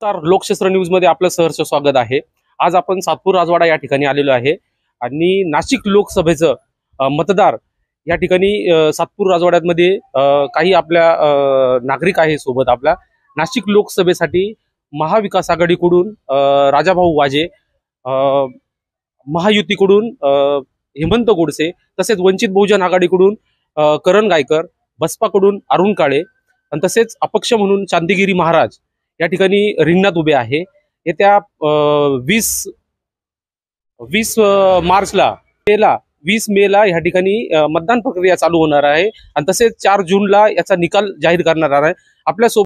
तर लोकशास्त्र न्यूज मध्ये आपलं सहर्ष स्वागत आहे। आज आपण सातपूर राजवाडा या ठिकाणी आलेलो आहे आणि नाशिक लोकसभेचं मतदार या ठिकाणी सातपूर राजवाड्यामध्ये काही आपल्या नागरिक आहे सोबत आपल्या। नाशिक लोकसभेसाठी महाविकास आघाडीकडून राजाभाऊ वाजे, महायुतीकडून हेमंत गोडसे, तसेच वंचित बहुजन आघाडीकडून करण गायकर, बसपाकडून अरुण काळे आणि तसेच अपक्ष म्हणून चांदीगिरी महाराज या ठिकाणी रिंगणात उभे आहे। येत्या 20 मार्चला 20 मेला या ठिकाणी मतदान प्रक्रिया चालू होणार आहे आणि तसेच 4 जूनला याचा निकाल जाहीर करणार आहे। आपल्या